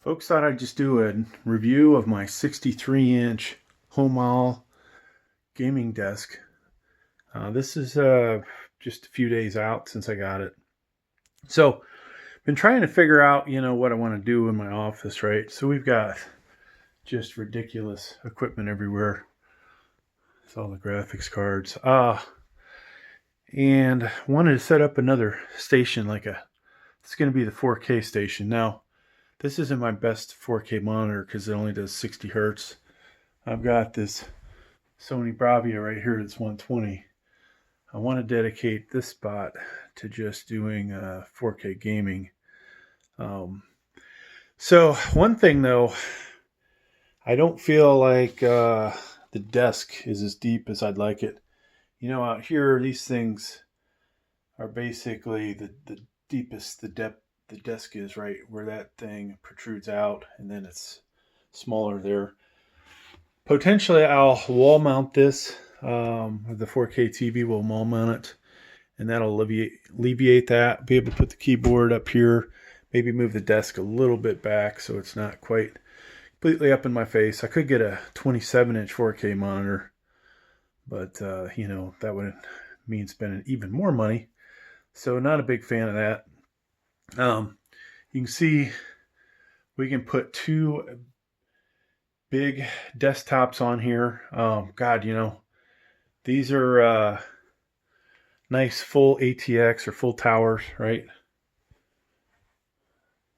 Folks, thought I'd just do a review of my 63-inch Homal gaming desk. This is just a few days out since I got it. So, been trying to figure out, what I want to do in my office, right? So we've got just ridiculous equipment everywhere. It's all the graphics cards. And wanted to set up another station, it's going to be the 4K station. Now, this isn't my best 4K monitor because it only does 60 hertz. I've got this Sony Bravia right here that's 120. I want to dedicate this spot to just doing 4K gaming. So one thing though, I don't feel like the desk is as deep as I'd like it. Out here, these things are basically the deepest the depth the desk is, right where that thing protrudes out, and then it's smaller there. Potentially, I'll wall mount this. The 4K TV will wall mount it, and that'll alleviate that. Be able to put the keyboard up here, maybe move the desk a little bit back so it's not quite completely up in my face. I could get a 27-inch 4K monitor, but that would mean spending even more money. So not a big fan of that. You can see we can put two big desktops on here. God, these are nice full ATX or full towers, right?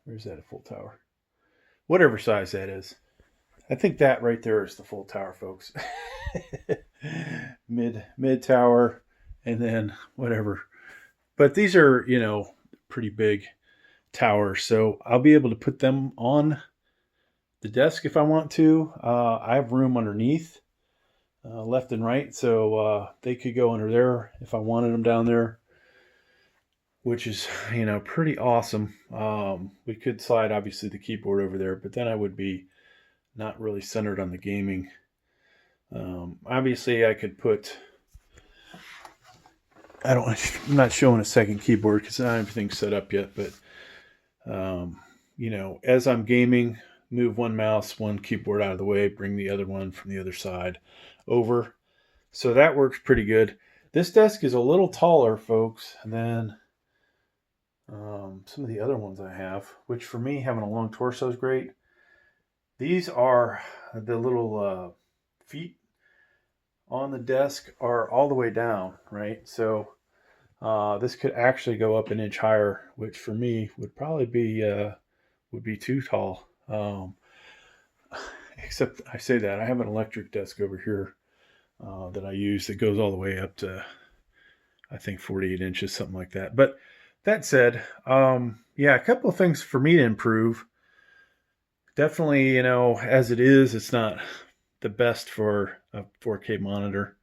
Where's that, a full tower? Whatever size that is. I think that right there is the full tower, folks. mid tower, and then whatever. But these are, pretty big towers, so I'll be able to put them on the desk if I want to. I have room underneath, left and right, so they could go under there if I wanted them down there, which is, pretty awesome. We could slide, obviously, the keyboard over there, but then I would be not really centered on the gaming. Obviously, I could put... I'm not showing a second keyboard because not everything's set up yet, but, as I'm gaming, move one mouse, one keyboard out of the way, bring the other one from the other side over. So that works pretty good. This desk is a little taller, folks, than some of the other ones I have, which for me, having a long torso is great. These are the little feet on the desk are all the way down, right? So this could actually go up an inch higher, which for me would probably be too tall. Except I say that I have an electric desk over here that I use that goes all the way up to, I think, 48 inches, something like that. But that said, a couple of things for me to improve. Definitely, as it is, it's not the best for a 4K monitor.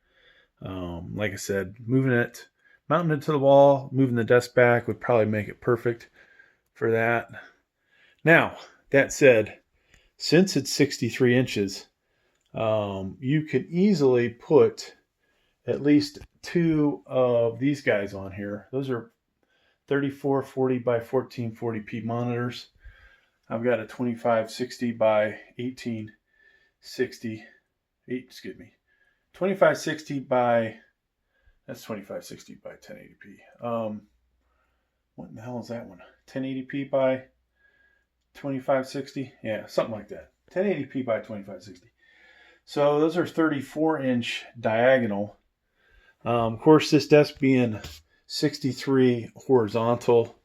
Like I said, mounting it to the wall, moving the desk back would probably make it perfect for that. Now, that said, since it's 63 inches, you could easily put at least two of these guys on here. Those are 3440 by 1440p monitors. I've got a 2560 by 1860. 2560 by, that's 2560 by 1080p. What in the hell is that one? 1080p by 2560? Yeah, something like that. 1080p by 2560. So those are 34-inch diagonal. Of course, this desk being 63 horizontal,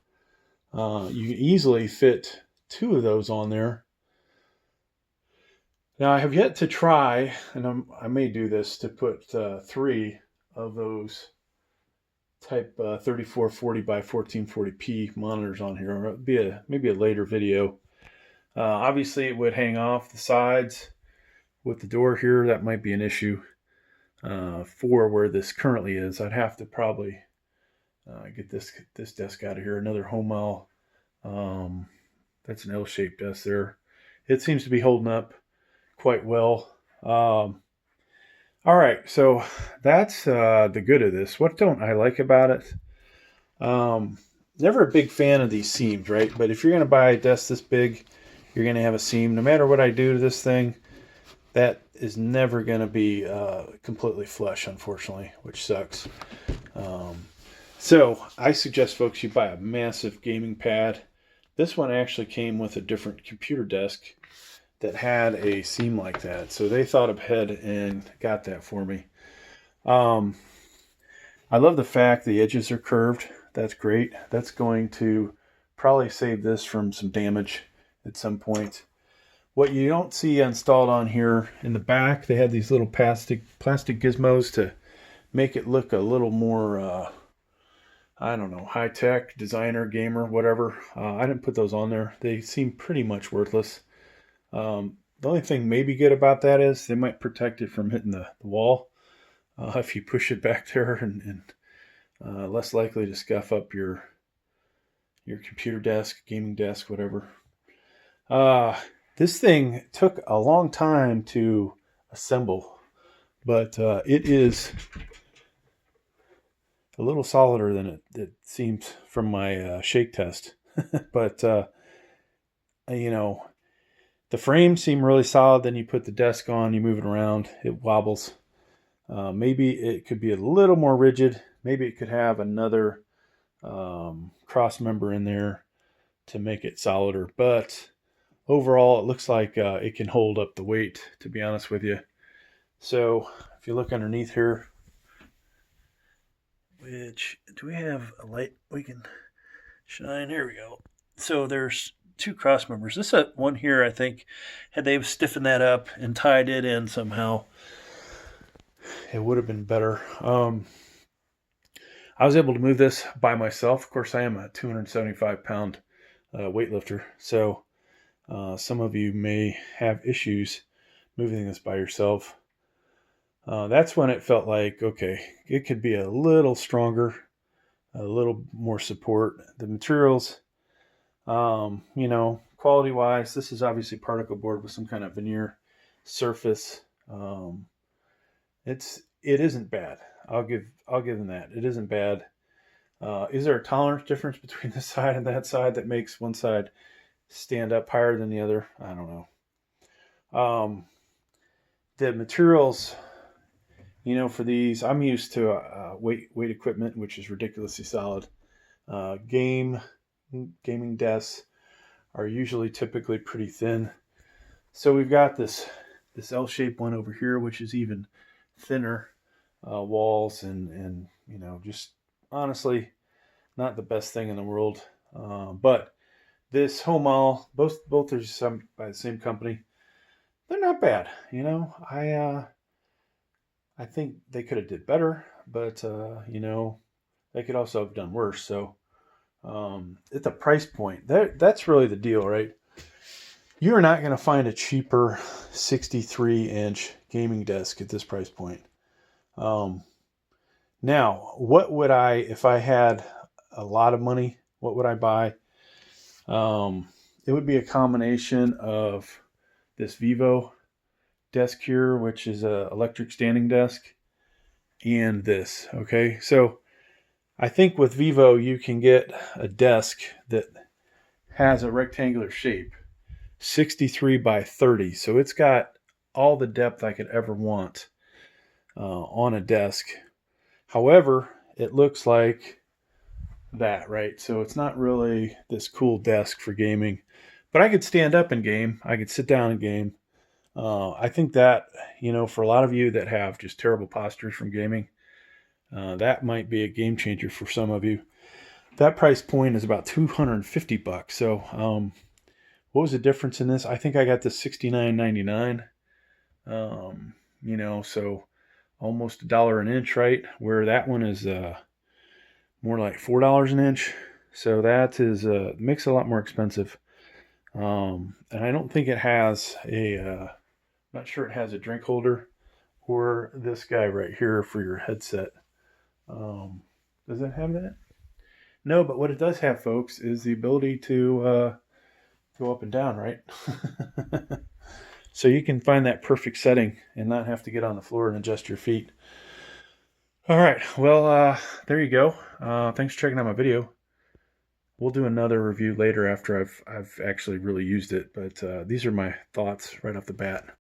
you can easily fit two of those on there. Now, I have yet to try, and I may do this, to put three of those type 3440 by 1440p monitors on here. Or it'd be maybe a later video. Obviously, it would hang off the sides with the door here. That might be an issue for where this currently is. I'd have to probably get this desk out of here. Another Homal. That's an L-shaped desk there. It seems to be holding up quite well. All right, so that's the good of this. What don't I like about it? Never a big fan of these seams, right? But if you're going to buy a desk this big, you're going to have a seam. No matter what I do to this thing, that is never going to be completely flush, unfortunately, which sucks. So I suggest folks you buy a massive gaming pad. This one actually came with a different computer desk that had a seam like that. So they thought ahead and got that for me. I love the fact the edges are curved. That's great. That's going to probably save this from some damage at some point. What you don't see installed on here in the back, they had these little plastic gizmos to make it look a little more, I don't know, high-tech, designer, gamer, whatever. I didn't put those on there. They seem pretty much worthless. The only thing maybe good about that is they might protect it from hitting the wall if you push it back there, and less likely to scuff up your computer desk, gaming desk, whatever. This thing took a long time to assemble, but it is a little solider than it seems from my shake test. But you know, the frames seem really solid. Then you put the desk on, you move it around, it wobbles. Maybe it could be a little more rigid. Maybe it could have another cross member in there to make it solider. But overall, it looks like it can hold up the weight, to be honest with you. So if you look underneath here, which, do we have a light we can shine? There we go. So there's two cross members. This one here, I think, had they stiffened that up and tied it in somehow, it would have been better. I was able to move this by myself. Of course, I am a 275-pound weightlifter, so some of you may have issues moving this by yourself. That's when it felt like, okay, it could be a little stronger, a little more support. The materials, quality-wise, this is obviously particle board with some kind of veneer surface. It isn't bad. I'll give them that. It isn't bad. Is there a tolerance difference between this side and that side that makes one side stand up higher than the other? I don't know. The materials, for these, I'm used to weight equipment, which is ridiculously solid. Gaming desks are usually typically pretty thin. So we've got this L-shaped one over here, which is even thinner walls and just honestly not the best thing in the world. But this Homal, both are by the same company. They're not bad. I think they could have did better, but they could also have done worse. So at the price point, that's really the deal, right? You're not going to find a cheaper 63-inch gaming desk at this price point. Now, what would if I had a lot of money, what would I buy? It would be a combination of this Vivo desk here, which is a electric standing desk, and this. Okay, so I think with Vivo you can get a desk that has a rectangular shape, 63 by 30, so it's got all the depth I could ever want on a desk. However, it looks like that, right? So it's not really this cool desk for gaming, but I could stand up and game. I could sit down and game. I think that, for a lot of you that have just terrible postures from gaming, that might be a game changer for some of you. That price point is about $250. So, what was the difference in this? I think I got this $69.99. So almost $1 an inch, right? Where that one is more like $4 an inch. So that is makes it a lot more expensive. And I don't think it has not sure it has a drink holder or this guy right here for your headset. Does it have that? No, but what it does have, folks, is the ability to go up and down, right? So you can find that perfect setting and not have to get on the floor and adjust your feet. All right, well, there you go. Thanks for checking out my video. we'll do another review later after I've actually really used it. But these are my thoughts right off the bat.